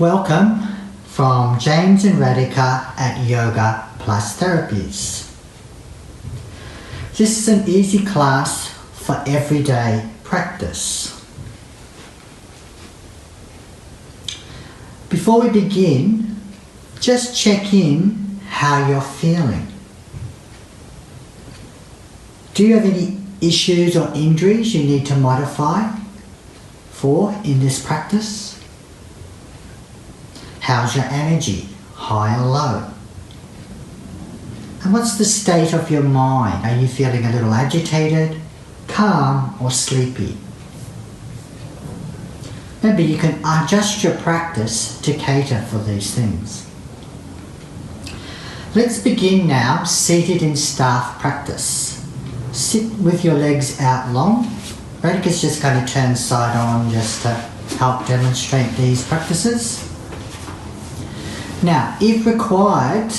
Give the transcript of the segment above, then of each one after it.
Welcome from James and Radhika at Yoga Plus Therapies. This is an easy class for everyday practice. Before we begin, just check in how you're feeling. Do you have any issues or injuries you need to modify for in this practice? How's your energy, high or low? And what's the state of your mind? Are you feeling a little agitated, calm or sleepy? Maybe you can adjust your practice to cater for these things. Let's begin now, seated in staff practice. Sit with your legs out long. Radhika's just going to turn side on just to help demonstrate these practices. Now, if required,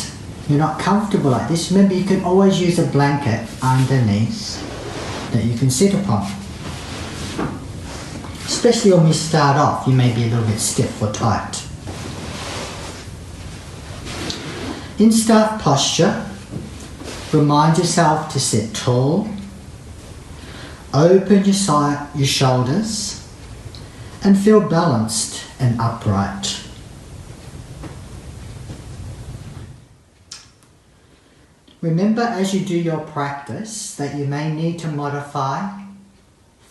you're not comfortable like this, remember you can always use a blanket underneath that you can sit upon. Especially when we start off, you may be a little bit stiff or tight. In staff posture, remind yourself to sit tall, open your shoulders, and feel balanced and upright. Remember as you do your practice that you may need to modify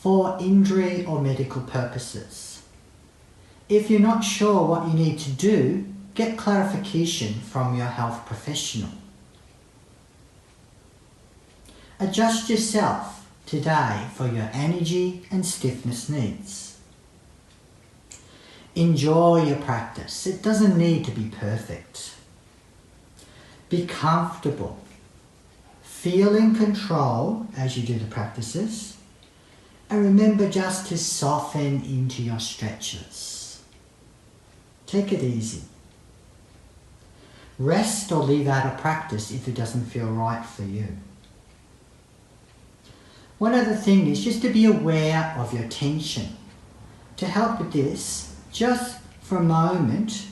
for injury or medical purposes. If you're not sure what you need to do, get clarification from your health professional. Adjust yourself today for your energy and stiffness needs. Enjoy your practice. It doesn't need to be perfect. Be comfortable. Feel in control as you do the practices, and remember just to soften into your stretches. Take it easy. Rest or leave out of practice if it doesn't feel right for you. One other thing is just to be aware of your tension. To help with this, just for a moment,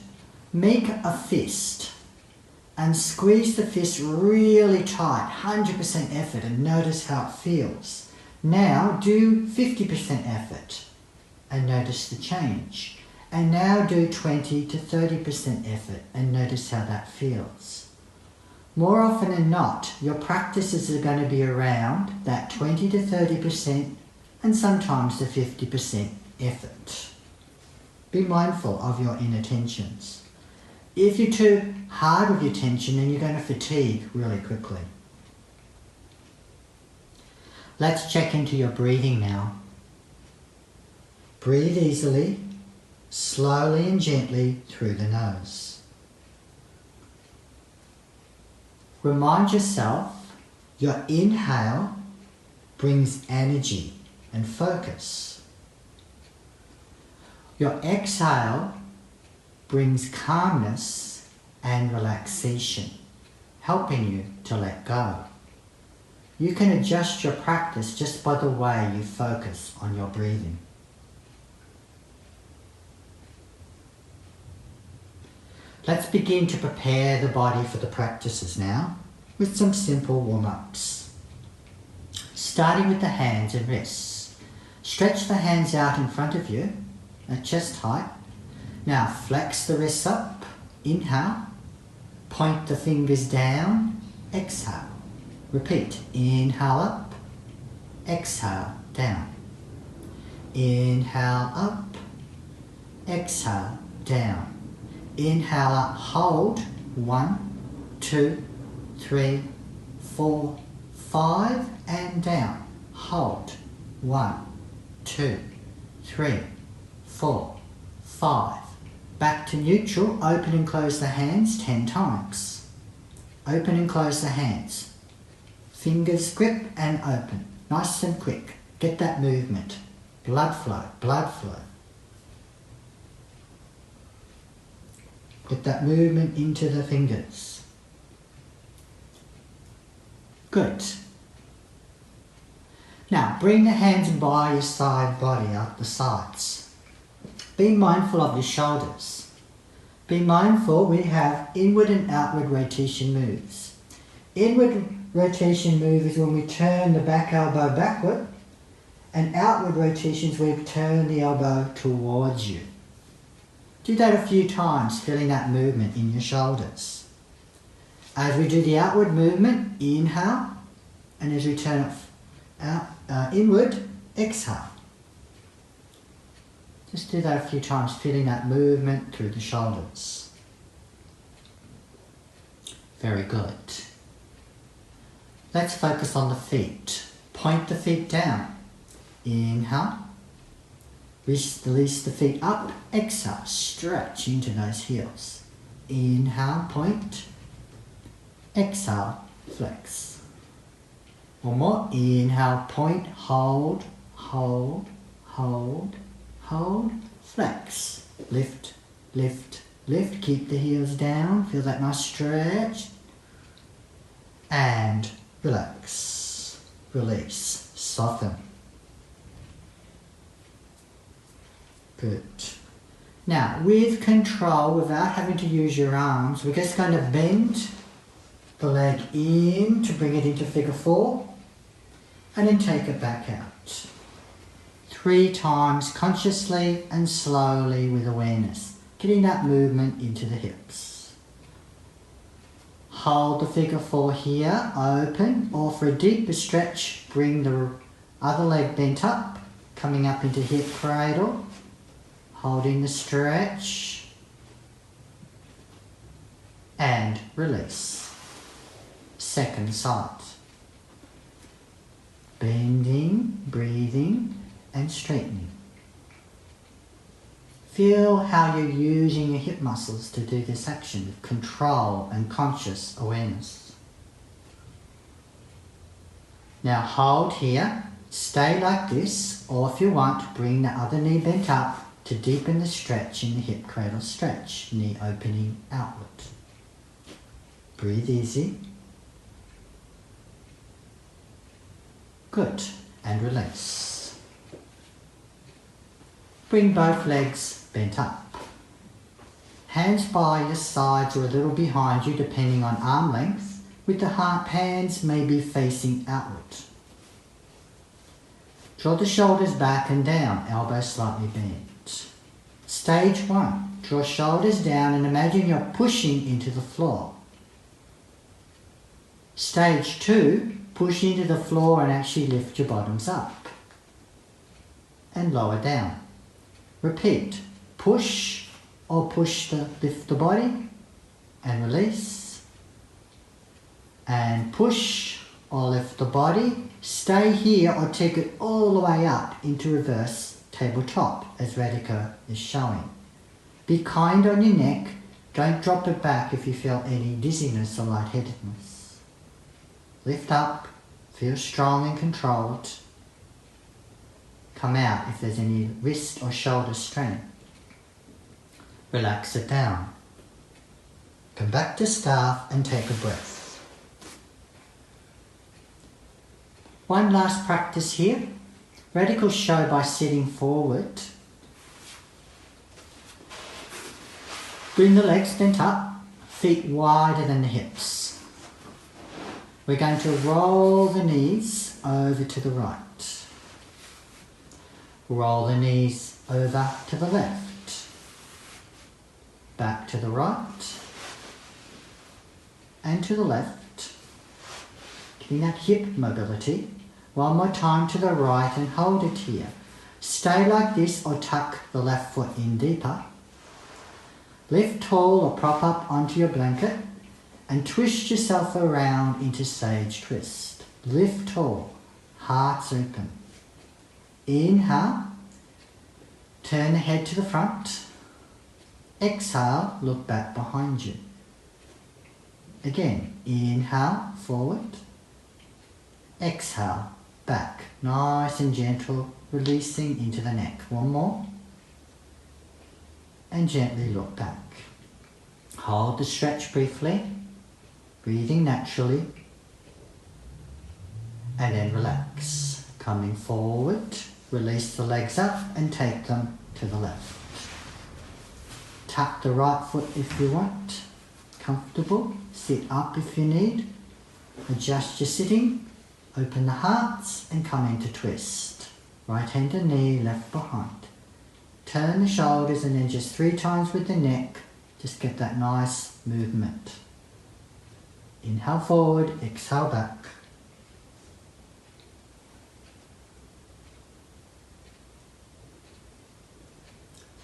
make a fist. And squeeze the fist really tight, 100% effort, and notice how it feels. Now do 50% effort and notice the change. And now do 20 to 30% effort and notice how that feels. More often than not, your practices are going to be around that 20 to 30% and sometimes the 50% effort. Be mindful of your inner tensions. If you're too hard with your tension, then you're going to fatigue really quickly. Let's check into your breathing now. Breathe easily, slowly and gently through the nose. Remind yourself your inhale brings energy and focus. Your exhale brings calmness and relaxation, helping you to let go. You can adjust your practice just by the way you focus on your breathing. Let's begin to prepare the body for the practices now with some simple warm-ups. Starting with the hands and wrists. Stretch the hands out in front of you at chest height. Now flex the wrists up, inhale, point the fingers down, exhale. Repeat, inhale up, exhale down. Inhale up, exhale down. Inhale up, hold, 1, 2, 3, 4, 5, and down. Hold, 1, 2, 3, 4, 5. Back to neutral, open and close the hands 10 times. Open and close the hands. Fingers grip and open. Nice and quick. Get that movement. Blood flow, blood flow. Get that movement into the fingers. Good. Now, bring the hands by your side body, out the sides. Be mindful of your shoulders. Be mindful we have inward and outward rotation moves. Inward rotation move is when we turn the back elbow backward, and outward rotation is when we turn the elbow towards you. Do that a few times, feeling that movement in your shoulders. As we do the outward movement, inhale, and as we turn it out, inward, exhale. Just do that a few times, feeling that movement through the shoulders. Very good. Let's focus on the feet. Point the feet down. Inhale. Release the feet up. Exhale. Stretch into those heels. Inhale, point. Exhale, flex. One more. Inhale, point, hold, hold, hold, hold, flex. Lift, lift, lift. Keep the heels down. Feel that nice stretch. And relax. Release. Soften. Good. Now, with control, without having to use your arms, we're just going to bend the leg in to bring it into figure 4, and then take it back out. 3 times consciously and slowly with awareness, getting that movement into the hips. Hold the figure 4 here, open, or for a deeper stretch, bring the other leg bent up, coming up into hip cradle. Holding the stretch and release. Second side. Bending, breathing and straightening. Feel how you're using your hip muscles to do this action with control and conscious awareness. Now hold here, stay like this, or if you want, bring the other knee bent up to deepen the stretch in the hip cradle stretch, knee opening outward. Breathe easy. Good. And release. Bring both legs bent up. Hands by your sides or a little behind you depending on arm length, with the hands maybe facing outward. Draw the shoulders back and down, elbows slightly bent. Stage 1, draw shoulders down and imagine you're pushing into the floor. Stage 2, push into the floor and actually lift your bottoms up. And lower down. Repeat, push or lift the body and release. And push or lift the body, stay here or take it all the way up into reverse tabletop as Radhika is showing. Be kind on your neck, don't drop it back if you feel any dizziness or lightheadedness. Lift up, feel strong and controlled. Come out if there's any wrist or shoulder strain. Relax it down. Come back to staff and take a breath. One last practice here. Radical show by sitting forward. Bring the legs bent up, feet wider than the hips. We're going to roll the knees over to the right. Roll the knees over to the left. Back to the right. And to the left. Getting that hip mobility. One more time to the right and hold it here. Stay like this or tuck the left foot in deeper. Lift tall or prop up onto your blanket and twist yourself around into sage twist. Lift tall, hearts open. Inhale, turn the head to the front. Exhale, look back behind you. Again, inhale, forward. Exhale, back, nice and gentle, releasing into the neck. One more. And gently look back. Hold the stretch briefly, breathing naturally. And then relax. Coming forward, release the legs up and take them to the left. Tap the right foot if you want. Comfortable. Sit up if you need. Adjust your sitting. Open the hearts and come into twist. Right hand and knee, left behind. Turn the shoulders and then just 3 times with the neck. Just get that nice movement. Inhale forward, exhale back.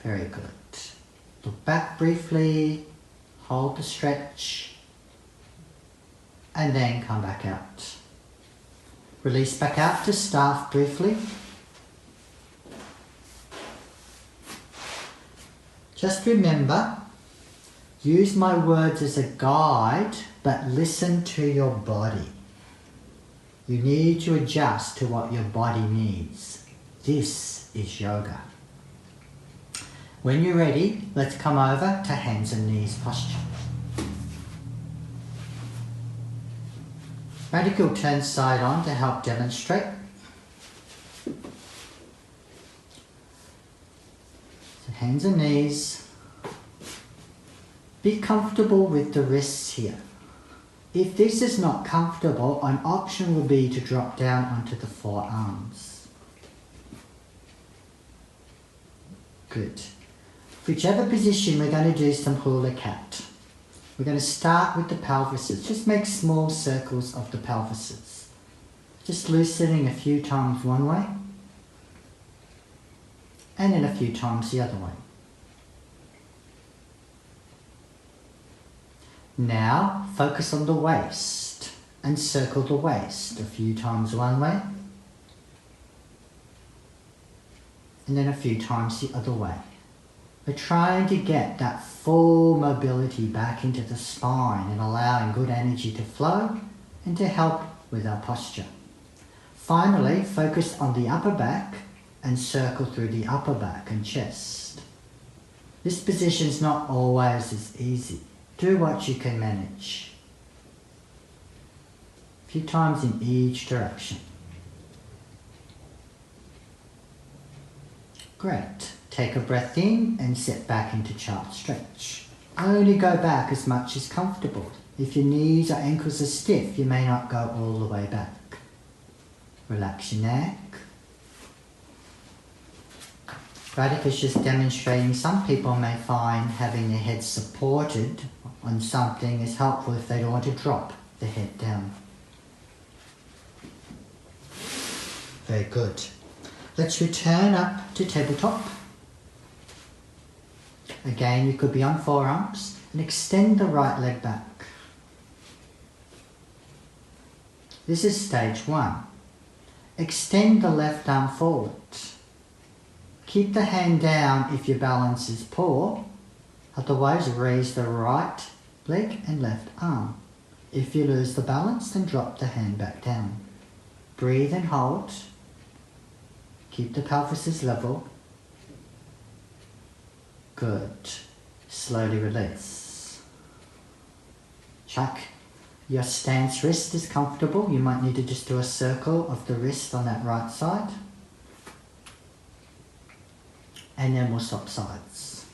Very good. Look back briefly, hold the stretch, and then come back out. Release back out to staff briefly. Just remember, use my words as a guide, but listen to your body. You need to adjust to what your body needs. This is yoga. When you're ready, let's come over to hands and knees posture. Radical turn side on to help demonstrate. So hands and knees. Be comfortable with the wrists here. If this is not comfortable, an option would be to drop down onto the forearms. Good. Whichever position, we're going to do some hula cat. We're going to start with the pelvises. Just make small circles of the pelvises. Just loosening a few times one way, and then a few times the other way. Now, focus on the waist and circle the waist a few times one way, and then a few times the other way. We're trying to get that full mobility back into the spine and allowing good energy to flow and to help with our posture. Finally, focus on the upper back and circle through the upper back and chest. This position is not always as easy. Do what you can manage. A few times in each direction. Great. Take a breath in and set back into child stretch. Only go back as much as comfortable. If your knees or ankles are stiff, you may not go all the way back. Relax your neck. Radhika's just demonstrating. Some people may find having their head supported on something is helpful if they don't want to drop the head down. Very good. Let's return up to tabletop. Again, you could be on forearms and extend the right leg back. This is stage 1. Extend the left arm forward. Keep the hand down if your balance is poor. Otherwise, raise the right leg and left arm. If you lose the balance, then drop the hand back down. Breathe and hold. Keep the pelvis level. Good. Slowly release. Check. Your stance wrist is comfortable. You might need to just do a circle of the wrist on that right side. And then we'll swap sides.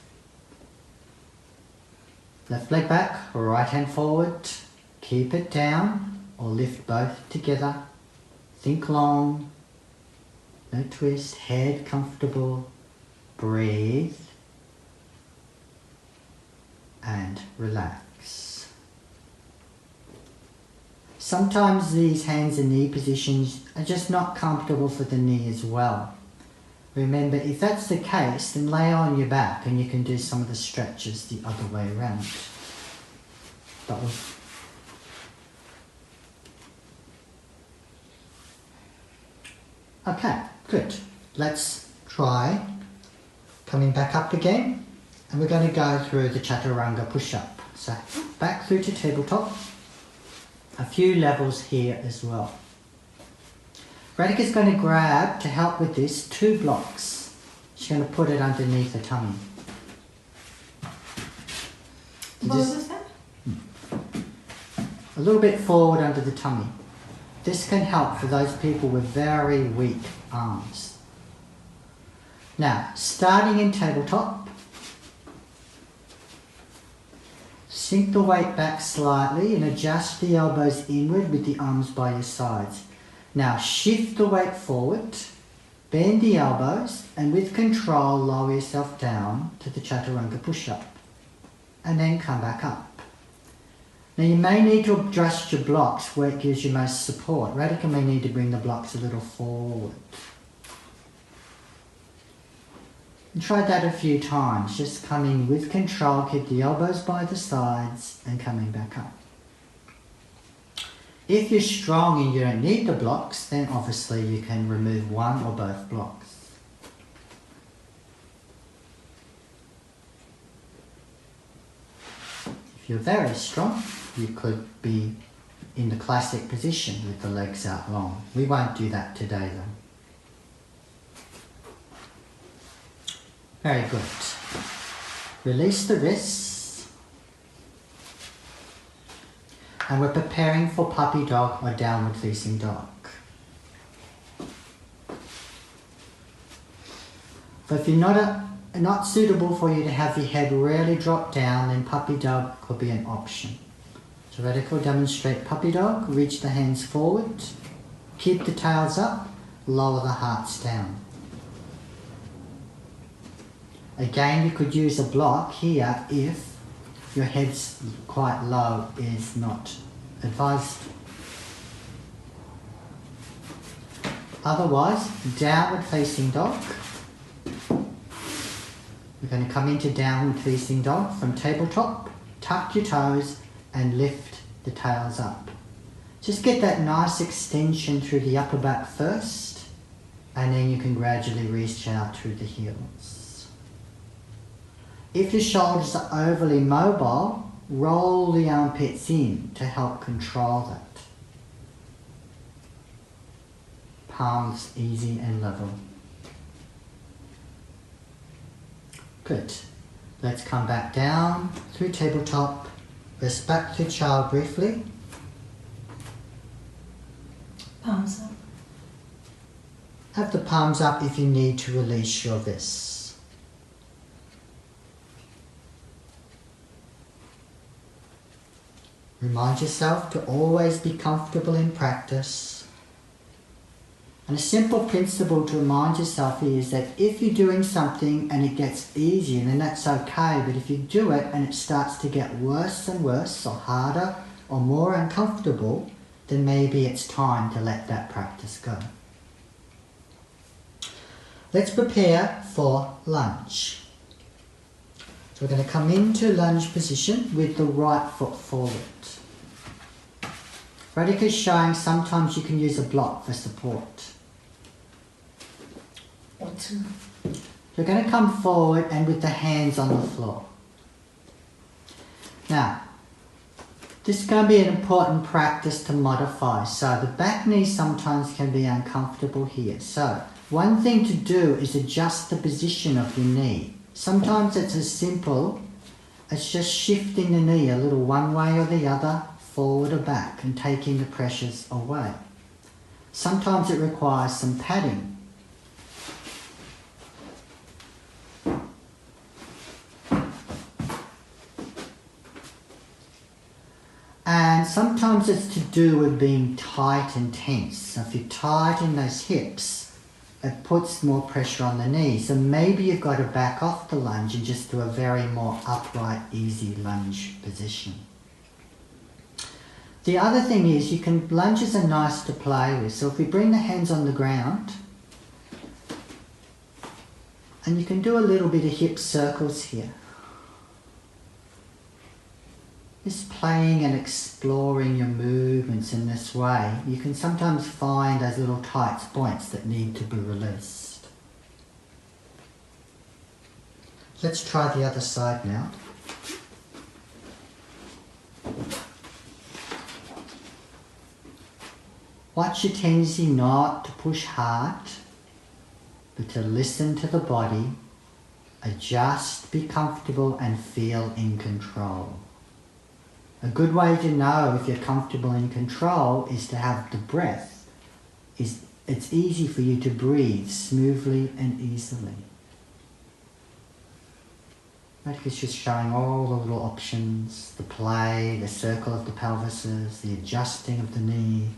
Left leg back, right hand forward. Keep it down or lift both together. Think long. No twist. Head comfortable. Breathe. And relax. Sometimes these hands and knee positions are just not comfortable for the knee as well. Remember, if that's the case, then lay on your back and you can do some of the stretches the other way around. Okay, good. Let's try coming back up again. And we're going to go through the chaturanga push-up. So back through to tabletop. A few levels here as well. Radhika's going to grab, to help with this, 2 blocks. She's going to put it underneath the tummy. What was that? A little bit forward under the tummy. This can help for those people with very weak arms. Now, starting in tabletop, Sink the weight back slightly and adjust the elbows inward with the arms by your sides. Now shift the weight forward, bend the elbows, and with control lower yourself down to the Chaturanga push-up. And then come back up. Now you may need to adjust your blocks where it gives you most support. Radhika may need to bring the blocks a little forward. And try that a few times, just coming with control, keep the elbows by the sides and coming back up. If you're strong and you don't need the blocks, then obviously you can remove one or both blocks. If you're very strong, you could be in the classic position with the legs out long. We won't do that today though. Very good. Release the wrists. And we're preparing for puppy dog or downward facing dog. But if you're not suitable for you to have your head really drop down, then puppy dog could be an option. So Radhika will demonstrate puppy dog. Reach the hands forward. Keep the tails up. Lower the hearts down. Again, you could use a block here if your head's quite low is not advised. Otherwise, downward facing dog. We're going to come into downward facing dog from tabletop, tuck your toes and lift the tails up. Just get that nice extension through the upper back first, and then you can gradually reach out through the heels. If your shoulders are overly mobile, roll the armpits in to help control that. Palms easy and level. Good. Let's come back down through tabletop. Rest back to child briefly. Palms up. Have the palms up if you need to release your wrists. Remind yourself to always be comfortable in practice. And a simple principle to remind yourself is that if you're doing something and it gets easier, then that's okay. But if you do it and it starts to get worse and worse, or harder, or more uncomfortable, then maybe it's time to let that practice go. Let's prepare for lunge. So we're going to come into lunge position with the right foot forward. Radhika is showing sometimes you can use a block for support. You're going to come forward and with the hands on the floor. Now, this is going to be an important practice to modify. So the back knee sometimes can be uncomfortable here. So one thing to do is adjust the position of your knee. Sometimes it's as simple as just shifting the knee a little one way or the other, forward or back, and taking the pressures away. Sometimes it requires some padding. And sometimes it's to do with being tight and tense. So if you're tight in those hips, it puts more pressure on the knees. So maybe you've got to back off the lunge and just do a very more upright, easy lunge position. The other thing is lunges are nice to play with. So if we bring the hands on the ground, and you can do a little bit of hip circles here. Just playing and exploring your movements in this way, you can sometimes find those little tight points that need to be released. Let's try the other side now. Watch your tendency not to push hard, but to listen to the body, adjust, be comfortable and feel in control. A good way to know if you're comfortable in control is to have the breath. It's easy for you to breathe smoothly and easily. Like it's just showing all the little options, the play, the circle of the pelvises, the adjusting of the knee.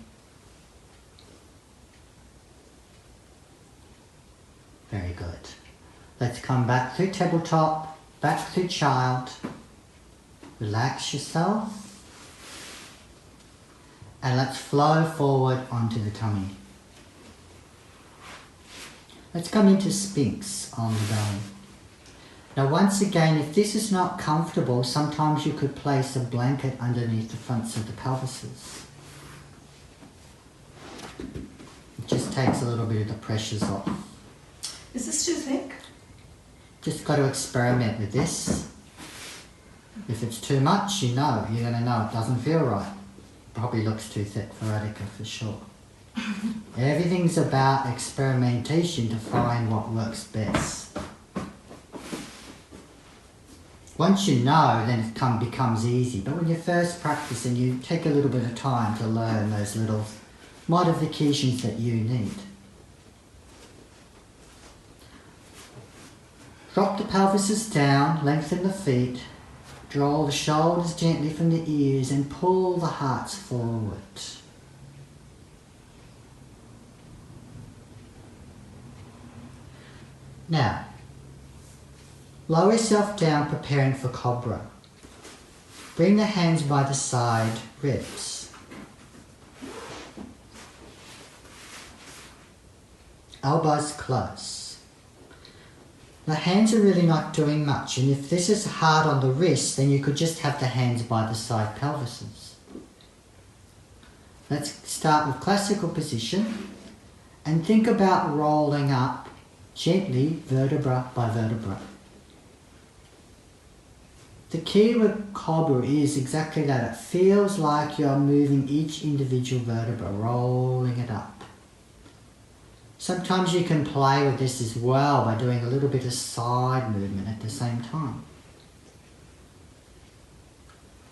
Very good. Let's come back through tabletop, back through child. Relax yourself. And let's flow forward onto the tummy. Let's come into Sphinx on the belly. Now once again, if this is not comfortable, sometimes you could place a blanket underneath the fronts of the pelvises. It just takes a little bit of the pressures off. Is this too thick? Just got to experiment with this. If it's too much, you're going to know it doesn't feel right. Probably looks too thick for Radhika for sure. Everything's about experimentation to find what works best. Once you know, then it becomes easy. But when you're first practicing, you take a little bit of time to learn those little modifications that you need. Drop the pelvises down, lengthen the feet, draw the shoulders gently from the ears and pull the hearts forward. Now, lower yourself down, preparing for cobra. Bring the hands by the side ribs. Elbows close. The hands are really not doing much, and if this is hard on the wrist, then you could just have the hands by the side pelvises. Let's start with classical position and think about rolling up gently, vertebra by vertebra. The key with cobra is exactly that. It feels like you're moving each individual vertebra, rolling it up. Sometimes you can play with this as well by doing a little bit of side movement at the same time.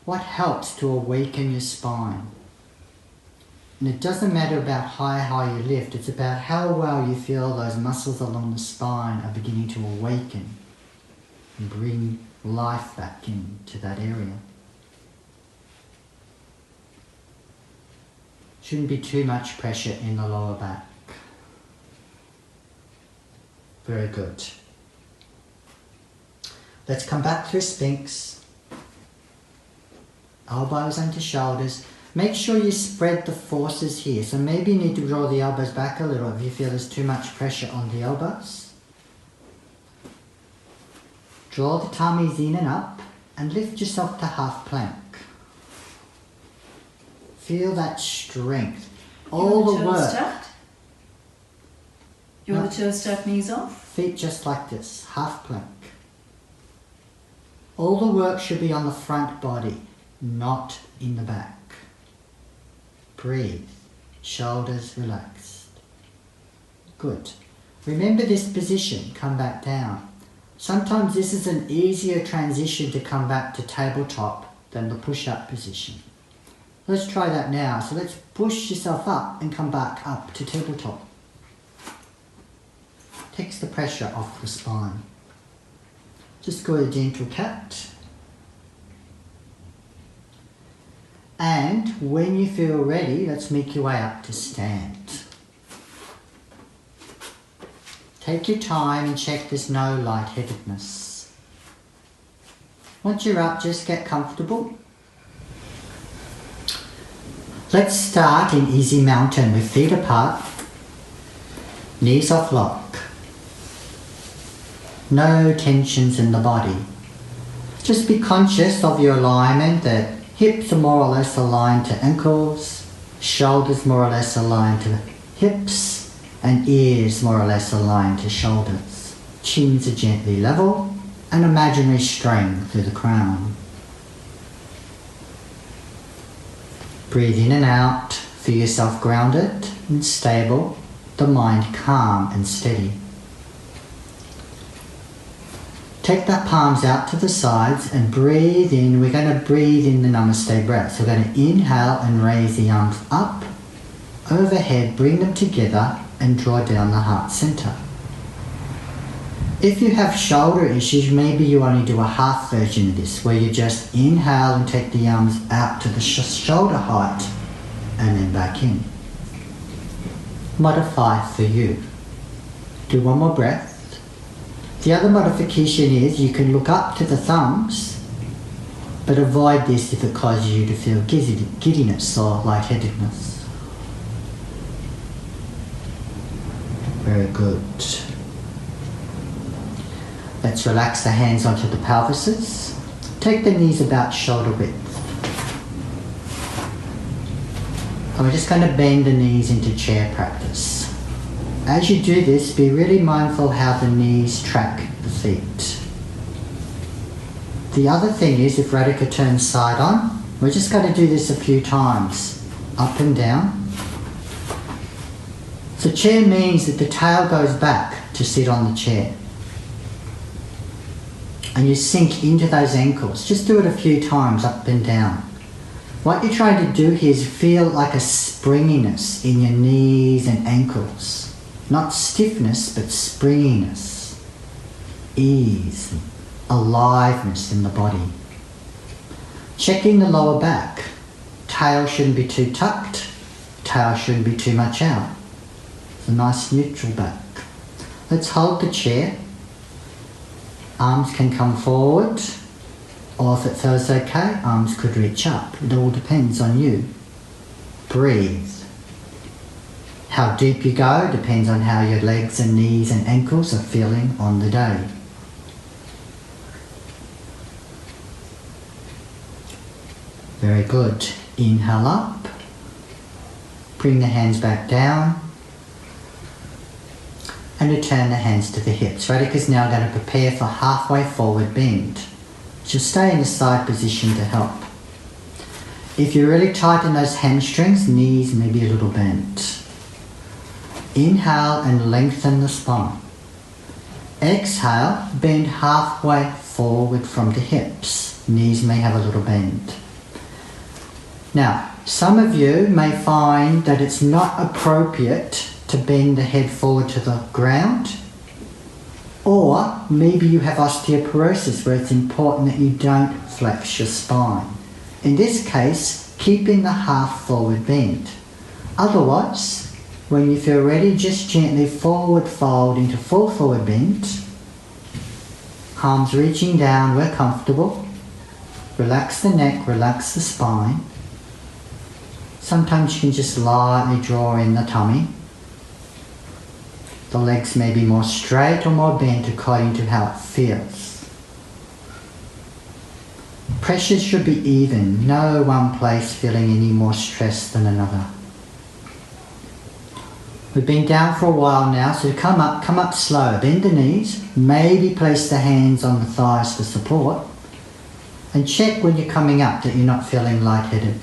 What helps to awaken your spine? And it doesn't matter about how high you lift, it's about how well you feel those muscles along the spine are beginning to awaken and bring life back into that area. Shouldn't be too much pressure in the lower back. Very good. Let's come back through Sphinx. Elbows onto shoulders. Make sure you spread the forces here. So maybe you need to draw the elbows back a little if you feel there's too much pressure on the elbows. Draw the tummies in and up and lift yourself to half plank. Feel that strength. All the work. Stacked? You want the toes stacked, knees off? Feet just like this, half plank. All the work should be on the front body, not in the back. Breathe, shoulders relaxed. Good. Remember this position, come back down. Sometimes this is an easier transition to come back to tabletop than the push-up position. Let's try that now. So let's push yourself up and come back up to tabletop. Takes the pressure off the spine. Just go to gentle cat. And when you feel ready, let's make your way up to stand. Take your time and check there's no lightheadedness. Once you're up, just get comfortable. Let's start in easy mountain with feet apart, knees off lock. No tensions in the body. Just be conscious of your alignment, that hips are more or less aligned to ankles, shoulders more or less aligned to hips, and ears more or less aligned to shoulders. Chins are gently level, and imaginary strain through the crown. Breathe in and out, feel yourself grounded and stable, the mind calm and steady. Take the palms out to the sides and breathe in. We're going to breathe in the Namaste breath. So we're going to inhale and raise the arms up, overhead, bring them together and draw down the heart center. If you have shoulder issues, maybe you only do a half version of this, where you just inhale and take the arms out to the shoulder height and then back in. Modify for you. Do one more breath. The other modification is you can look up to the thumbs, but avoid this if it causes you to feel giddiness or lightheadedness. Very good. Let's relax the hands onto the pelvises. Take the knees about shoulder width. And we're just going to bend the knees into chair practice. As you do this, be really mindful how the knees track the feet. The other thing is, if Radhika turns side on, we're just going to do this a few times, up and down. So chair means that the tail goes back to sit on the chair. And you sink into those ankles. Just do it a few times, up and down. What you're trying to do here is feel like a springiness in your knees and ankles. Not stiffness, but springiness, ease, aliveness in the body. Checking the lower back. Tail shouldn't be too tucked, tail shouldn't be too much out. It's a nice neutral back. Let's hold the chair. Arms can come forward, or if it feels okay, arms could reach up. It all depends on you. Breathe. How deep you go depends on how your legs and knees and ankles are feeling on the day. Very good. Inhale up. Bring the hands back down. And return the hands to the hips. Radhika's now going to prepare for halfway forward bend. She'll stay in the side position to help. If you're really tight in those hamstrings, knees may be a little bent. Inhale and lengthen the spine. Exhale, bend halfway forward from the hips. Knees may have a little bend. Now, some of you may find that it's not appropriate to bend the head forward to the ground, or maybe you have osteoporosis where it's important that you don't flex your spine. In this case, keep in the half forward bend. Otherwise, when you feel ready, just gently forward fold into full forward bend. Arms reaching down where comfortable. Relax the neck, relax the spine. Sometimes you can just lightly draw in the tummy. The legs may be more straight or more bent according to how it feels. Pressures should be even, no one place feeling any more stress than another. We've been down for a while now, so come up slow. Bend the knees, maybe place the hands on the thighs for support, and check when you're coming up that you're not feeling lightheaded.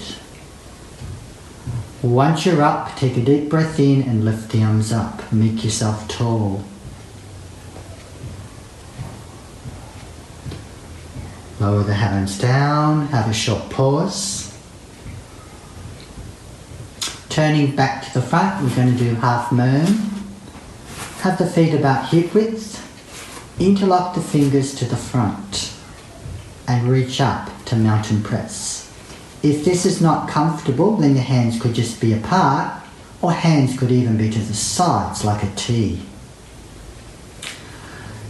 Once you're up, take a deep breath in and lift the arms up. Make yourself tall. Lower the hands down, have a short pause. Turning back to the front, we're going to do half moon. Have the feet about hip width. Interlock the fingers to the front and reach up to mountain press. If this is not comfortable, then your hands could just be apart, or hands could even be to the sides like a T.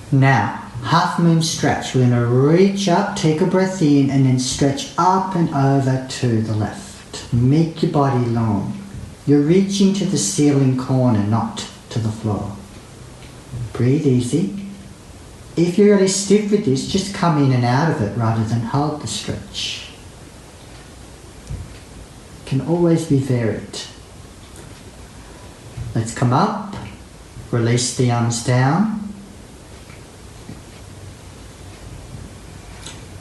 Now, half moon stretch. We're going to reach up, take a breath in, and then stretch up and over to the left. Make your body long. You're reaching to the ceiling corner, not to the floor. Breathe easy. If you're really stiff with this, just come in and out of it rather than hold the stretch. Can always be varied. Let's come up, release the arms down,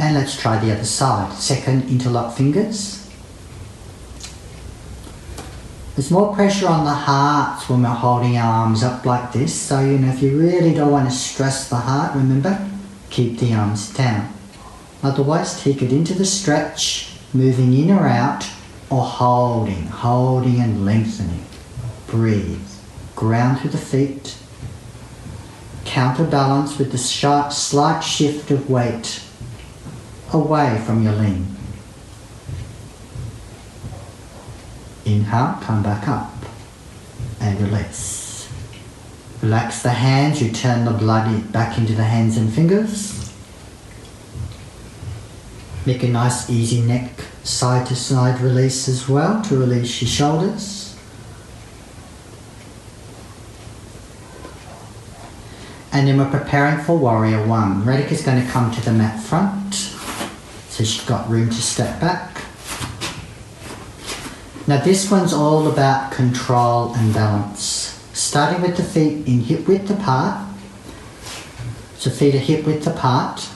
and let's try the other side. Second, interlock fingers. There's more pressure on the heart when we're holding our arms up like this, so if you really don't want to stress the heart, remember, keep the arms down. Otherwise, take it into the stretch, moving in or out, or holding and lengthening. Breathe. Ground through the feet. counterbalance with the slight shift of weight away from your lean. Inhale, come back up and release. Relax the hands, return the blood back into the hands and fingers. Make a nice easy neck side to side release as well to release your shoulders. And then we're preparing for Warrior One. Radhika's going to come to the mat front, so she's got room to step back. Now this one's all about control and balance. Starting with the feet in hip width apart. So feet are hip width apart.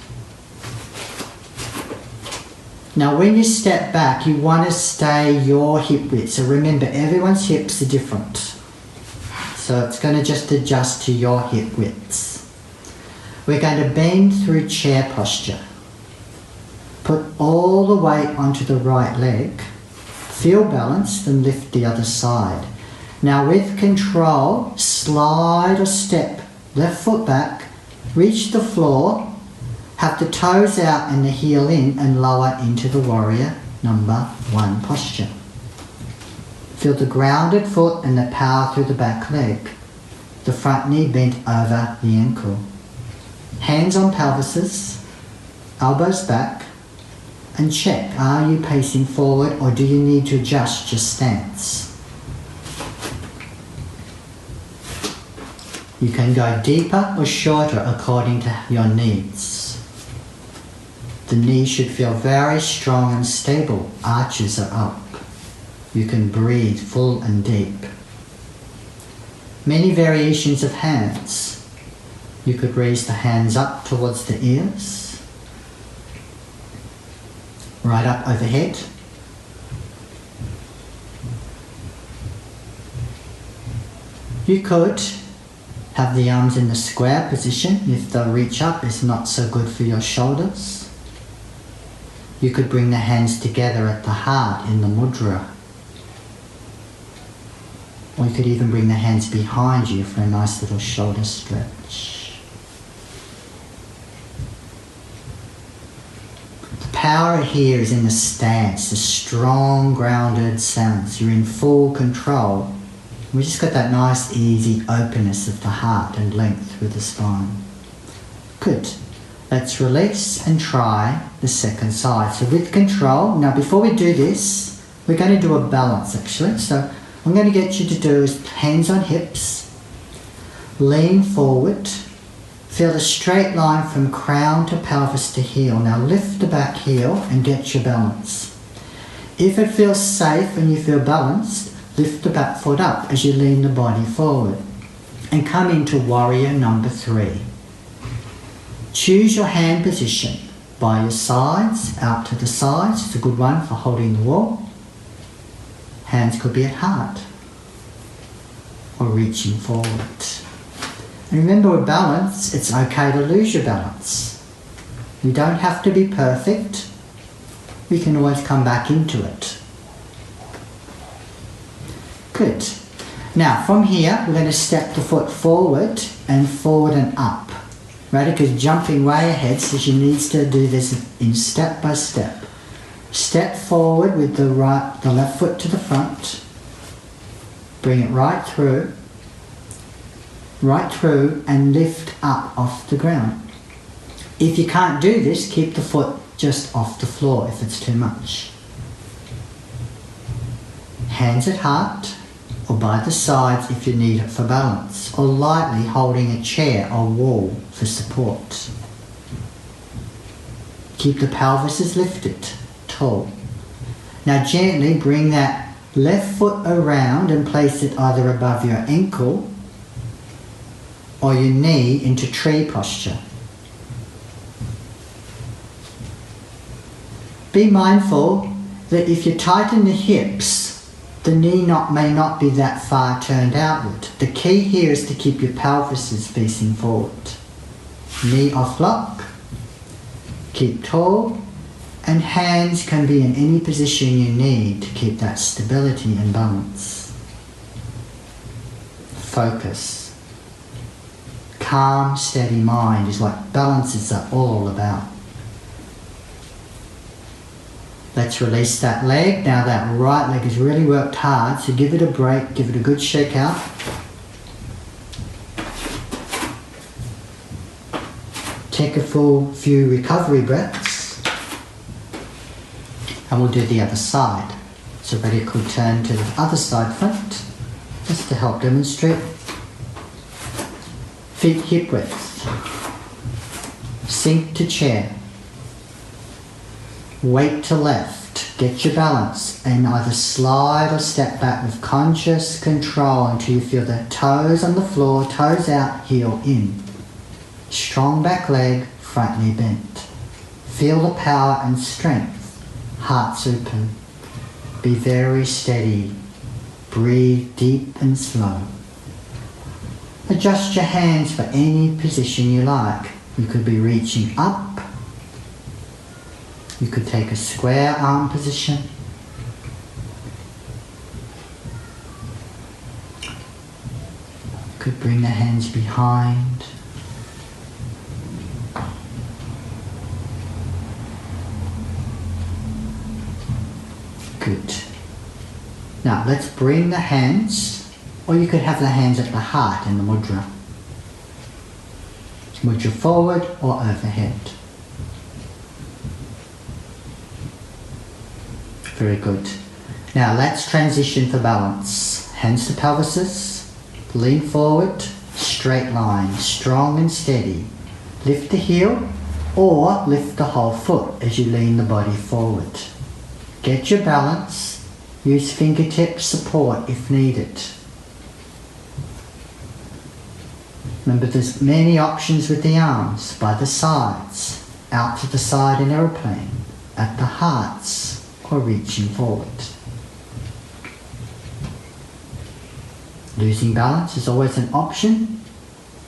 Now when you step back, you want to stay your hip width. So remember, everyone's hips are different. So it's going to just adjust to your hip widths. We're going to bend through chair posture. Put all the weight onto the right leg. Feel balanced and lift the other side. Now with control, slide or step left foot back, reach the floor, have the toes out and the heel in and lower into the Warrior Number One posture. Feel the grounded foot and the power through the back leg. The front knee bent over the ankle. Hands on pelvises, elbows back, and check, are you pacing forward or do you need to adjust your stance? You can go deeper or shorter according to your needs. The knees should feel very strong and stable. Arches are up. You can breathe full and deep. Many variations of hands. You could raise the hands up towards the ears. Right up overhead. You could have the arms in the square position if the reach up is not so good for your shoulders. You could bring the hands together at the heart in the mudra. Or you could even bring the hands behind you for a nice little shoulder stretch. Power here is in the stance, the strong grounded stance. You're in full control. We just got that nice easy openness of the heart and length through the spine. Good. Let's release and try the second side. So with control, now before we do this, we're going to do a balance actually. So what I'm going to get you to do is hands on hips, lean forward. Feel a straight line from crown to pelvis to heel. Now lift the back heel and get your balance. If it feels safe and you feel balanced, lift the back foot up as you lean the body forward. And come into Warrior Number 3. Choose your hand position by your sides, out to the sides. It's a good one for holding the wall. Hands could be at heart or reaching forward. And remember, with balance, it's okay to lose your balance. You don't have to be perfect. We can always come back into it. Good. Now, from here, we're going to step the foot forward and up. Radhika's jumping way ahead, so she needs to do this in step by step. Step forward with the left foot to the front. Bring it right through and lift up off the ground. If you can't do this, keep the foot just off the floor if it's too much. Hands at heart or by the sides if you need it for balance, or lightly holding a chair or wall for support. Keep the pelvis lifted, tall. Now gently bring that left foot around and place it either above your ankle or your knee into tree posture. Be mindful that if you tighten the hips, the knee may not be that far turned outward. The key here is to keep your pelvis facing forward. Knee off lock, keep tall, and hands can be in any position you need to keep that stability and balance. Focus. calm, steady mind is what balances are all about. Let's release that leg. Now that right leg has really worked hard, so give it a break, give it a good shake out. Take a full few recovery breaths. And we'll do the other side. So ready, could turn to the other side front, just to help demonstrate. Feet hip width. Sink to chair. Weight to left. Get your balance and either slide or step back with conscious control until you feel the toes on the floor, toes out, heel in. Strong back leg, front knee bent. Feel the power and strength. Hearts open. Be very steady. Breathe deep and slow. Adjust your hands for any position you like. You could be reaching up. You could take a square arm position. You could bring the hands behind. Good. Now let's bring the hands, or you could have the hands at the heart in the mudra. Mudra forward or overhead. Very good. Now let's transition for balance. Hands to pelvises. Lean forward. Straight line. Strong and steady. Lift the heel or lift the whole foot as you lean the body forward. Get your balance. Use fingertip support if needed. Remember, there's many options with the arms. By the sides. Out to the side in aeroplane. At the hearts. Or reaching forward. Losing balance is always an option,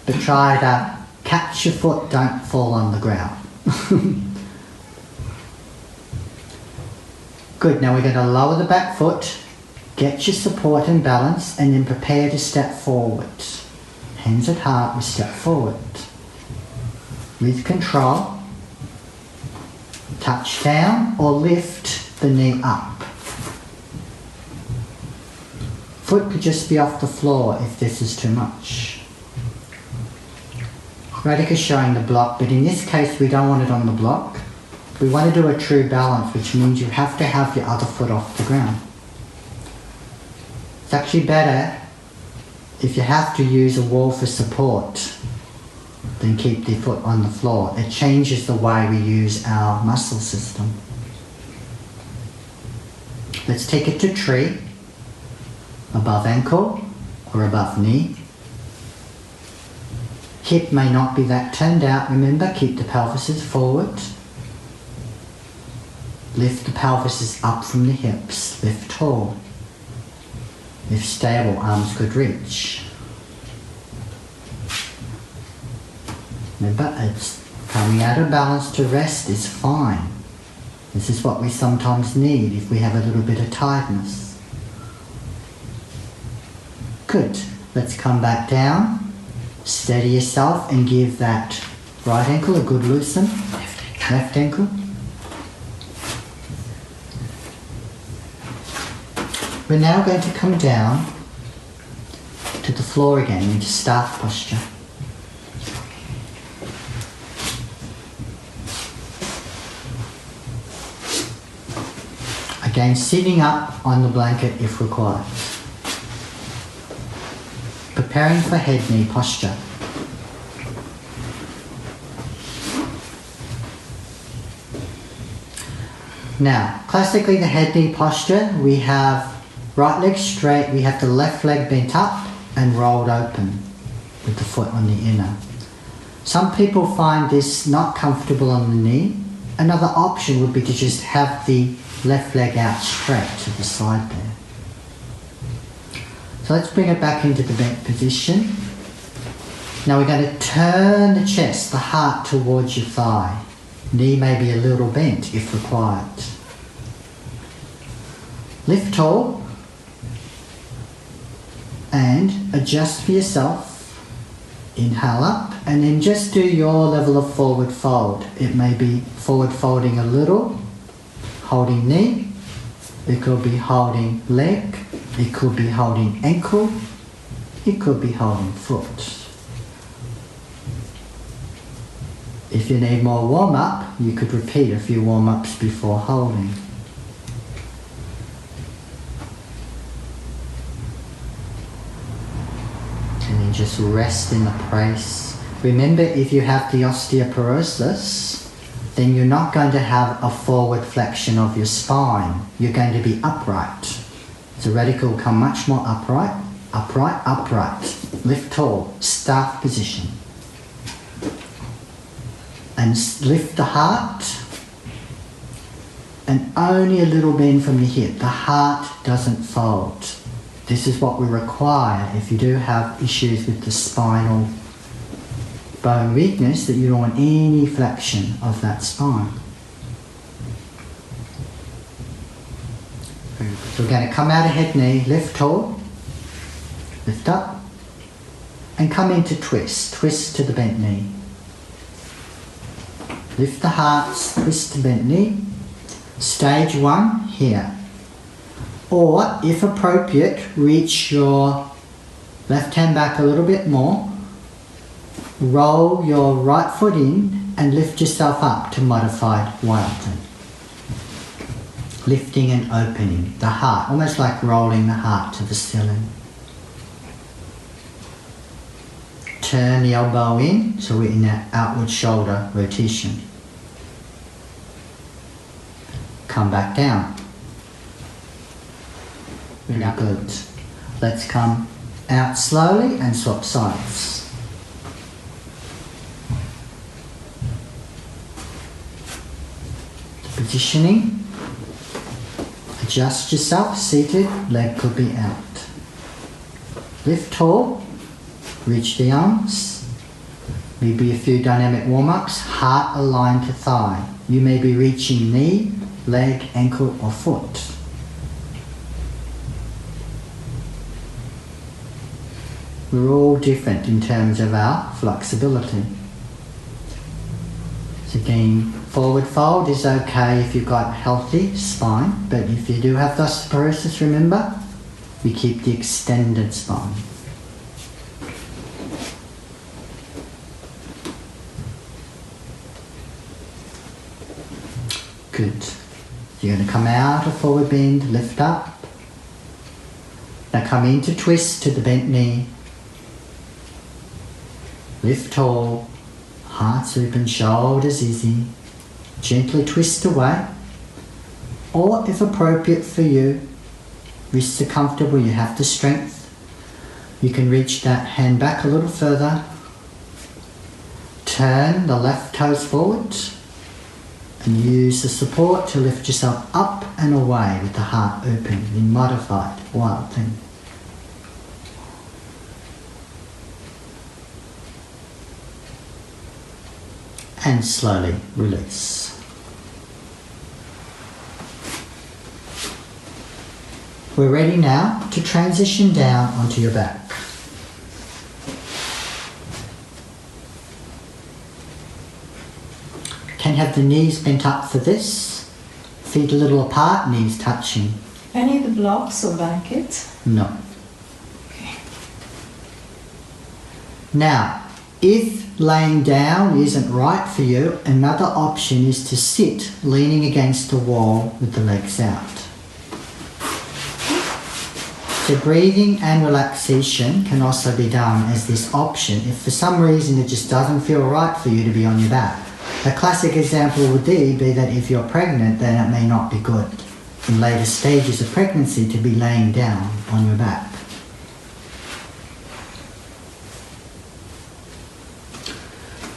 but try to catch your foot, don't fall on the ground. Good, now we're going to lower the back foot, get your support and balance, and then prepare to step forward. Hands at heart, we step forward. With control, touch down or lift the knee up. Foot could just be off the floor if this is too much. Radhika's showing the block, but in this case we don't want it on the block. We want to do a true balance, which means you have to have your other foot off the ground. It's actually better if you have to use a wall for support than keep the foot on the floor. It changes the way we use our muscle system. Let's take it to tree, above ankle or above knee. Hip may not be that turned out. Remember, keep the pelvises forward. Lift the pelvises up from the hips. Lift tall. If stable, arms could reach. Remember, it's coming out of balance to rest is fine. This is what we sometimes need if we have a little bit of tiredness. Good. Let's come back down. Steady yourself and give that right ankle a good loosen. Left ankle. We're now going to come down to the floor again into staff posture. Again, sitting up on the blanket if required. Preparing for head knee posture. Now, classically the head knee posture, we have right leg straight, we have the left leg bent up and rolled open with the foot on the inner. Some people find this not comfortable on the knee. Another option would be to just have the left leg out straight to the side there. So let's bring it back into the bent position. Now we're going to turn the chest, the heart towards your thigh. Knee may be a little bent if required. Lift tall and adjust for yourself. Inhale up, and then just do your level of forward fold. It may be forward folding a little, holding knee. It could be holding leg. It could be holding ankle. It could be holding foot. If you need more warm-up, you could repeat a few warm-ups before holding. And then just rest in the place. Remember, if you have the osteoporosis, then you're not going to have a forward flexion of your spine. You're going to be upright. So radical will come much more upright, upright, upright. Lift tall, staff position. And lift the heart. And only a little bend from the hip. The heart doesn't fold. This is what we require if you do have issues with the spinal bone weakness, that you don't want any flexion of that spine. So we're going to come out of head knee, lift tall, lift up, and come into twist. Twist to the bent knee. Lift the heart, twist to bent knee. Stage 1 here. Or, if appropriate, reach your left hand back a little bit more. Roll your right foot in and lift yourself up to modified Wildton. Lifting and opening the heart, almost like rolling the heart to the ceiling. Turn the elbow in, so we're in that outward shoulder rotation. Come back down. Very good. Let's come out slowly and swap sides. Positioning. Adjust yourself, seated, leg could be out. Lift tall, reach the arms. Maybe a few dynamic warm-ups, heart aligned to thigh. You may be reaching knee, leg, ankle or foot. We're all different in terms of our flexibility. So again, forward fold is okay if you've got healthy spine, but if you do have osteoporosis, remember, we keep the extended spine. Good. You're going to come out of forward bend, lift up. Now come into twist to the bent knee. Lift tall. Heart's open, shoulders easy. Gently twist away. Or if appropriate for you, wrists are comfortable, you have the strength. You can reach that hand back a little further. Turn the left toes forward. And use the support to lift yourself up and away with the heart open in modified wild thing. And slowly release. We're ready now to transition down onto your back. Can have the knees bent up for this. Feet a little apart, knees touching. Any of the blocks or blankets? No. Okay. Now, if laying down isn't right for you, another option is to sit leaning against the wall with the legs out. So breathing and relaxation can also be done as this option if for some reason it just doesn't feel right for you to be on your back. A classic example would be that if you're pregnant, then it may not be good in later stages of pregnancy to be laying down on your back.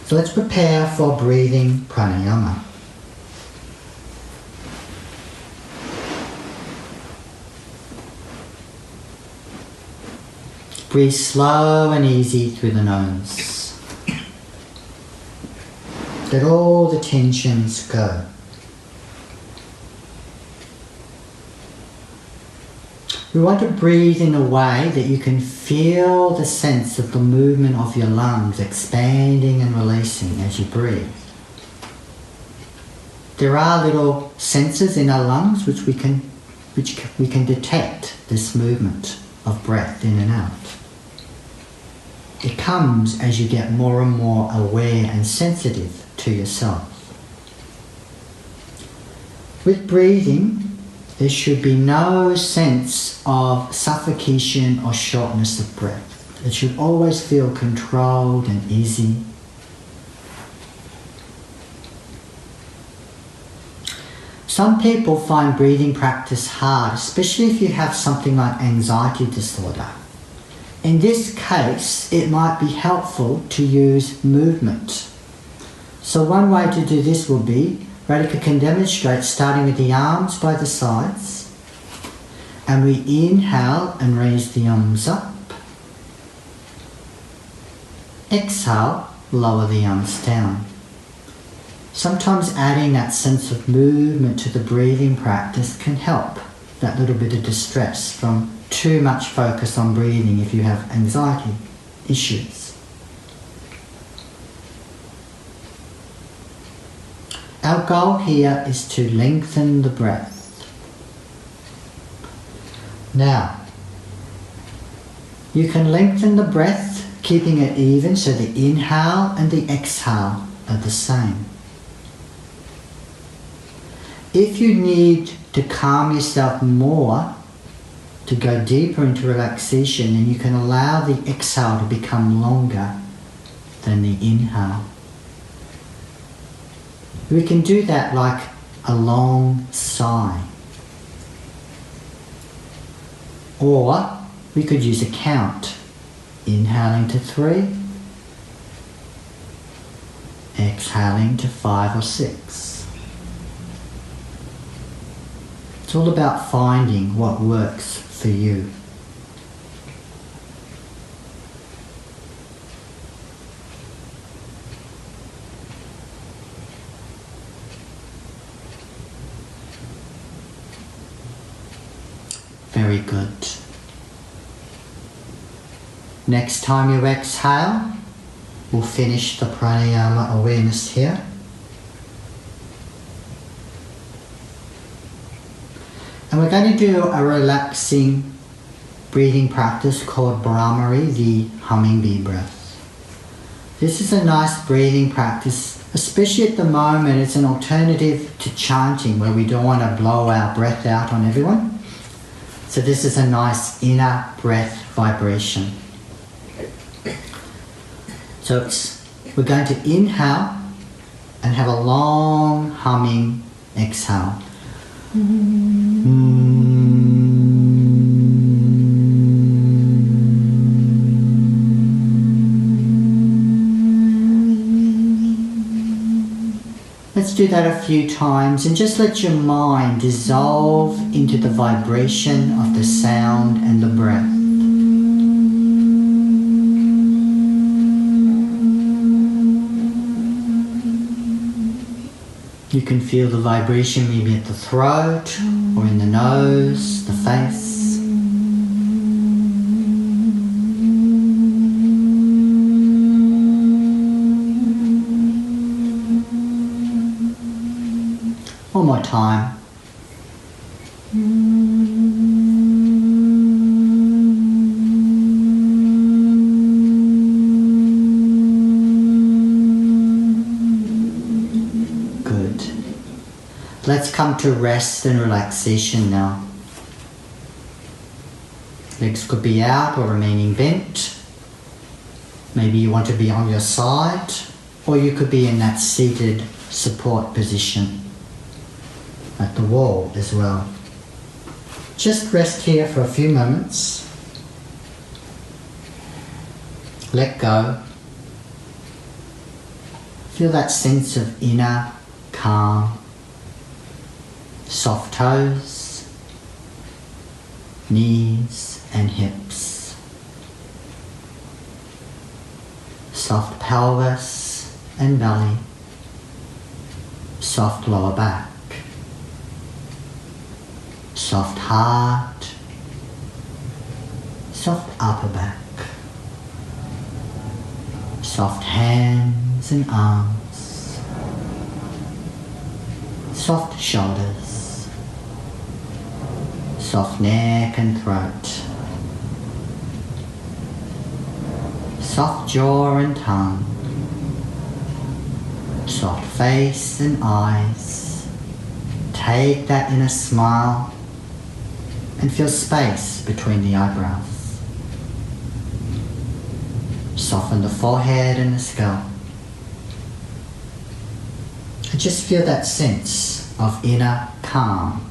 So let's prepare for breathing pranayama. Breathe slow and easy through the nose. Let all the tensions go. We want to breathe in a way that you can feel the sense of the movement of your lungs expanding and releasing as you breathe. There are little sensors in our lungs which we can detect this movement of breath in and out. It comes as you get more and more aware and sensitive to yourself. With breathing, there should be no sense of suffocation or shortness of breath. It should always feel controlled and easy. Some people find breathing practice hard, especially if you have something like anxiety disorder. In this case, it might be helpful to use movement. So one way to do this will be, Radhika can demonstrate starting with the arms by the sides, and we inhale and raise the arms up. Exhale, lower the arms down. Sometimes adding that sense of movement to the breathing practice can help that little bit of distress from too much focus on breathing if you have anxiety issues. Our goal here is to lengthen the breath. Now, you can lengthen the breath, keeping it even so the inhale and the exhale are the same. If you need to calm yourself more, to go deeper into relaxation, then you can allow the exhale to become longer than the inhale. We can do that like a long sigh. Or we could use a count. Inhaling to 3, exhaling to 5 or 6. It's all about finding what works for you. Very good. Next time you exhale, we'll finish the pranayama awareness here. And we're going to do a relaxing breathing practice called Brahmari, the hummingbee breath. This is a nice breathing practice, especially at the moment. It's an alternative to chanting where we don't want to blow our breath out on everyone. So this is a nice inner breath vibration. So we're going to inhale and have a long humming exhale. Let's do that a few times and just let your mind dissolve into the vibration of the sound and the breath. You can feel the vibration maybe at the throat or in the nose, the face. One more time. Good. Let's come to rest and relaxation now. Legs could be out or remaining bent. Maybe you want to be on your side, or you could be in that seated support position at the wall as well. Just rest here for a few moments. Let go. Feel that sense of inner calm. Soft toes, knees and hips. Soft pelvis and belly. Soft lower back. Soft heart soft upper back, soft hands and arms, soft shoulders, soft neck and throat, soft jaw and tongue, soft face and eyes. Take that inner smile and feel space between the eyebrows. Soften the forehead and the scalp. And just feel that sense of inner calm.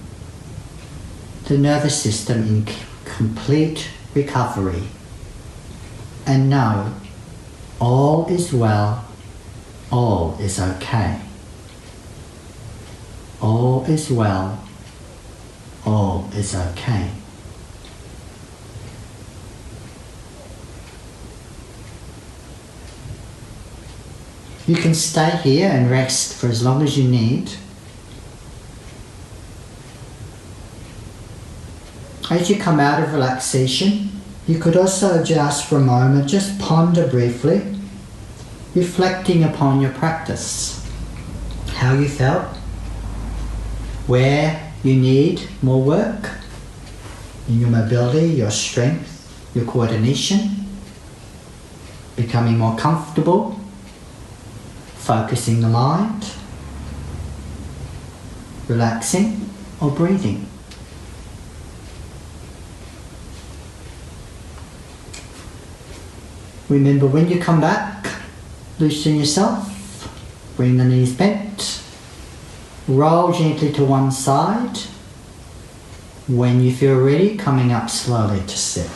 The nervous system in complete recovery. And know all is well, all is okay. All is well, all is okay. You can stay here and rest for as long as you need. As you come out of relaxation, you could also just for a moment, just ponder briefly, reflecting upon your practice, how you felt, where you need more work in your mobility, your strength, your coordination, becoming more comfortable, focusing the mind, relaxing or breathing. Remember, when you come back, loosen yourself, bring the knees bent, roll gently to one side. When you feel ready, coming up slowly to sit.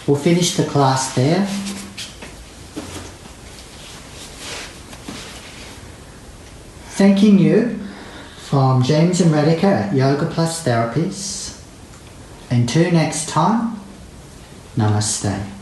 We'll finish the class there. Thanking you from James and Radhika at Yoga Plus Therapies. Until next time, Namaste.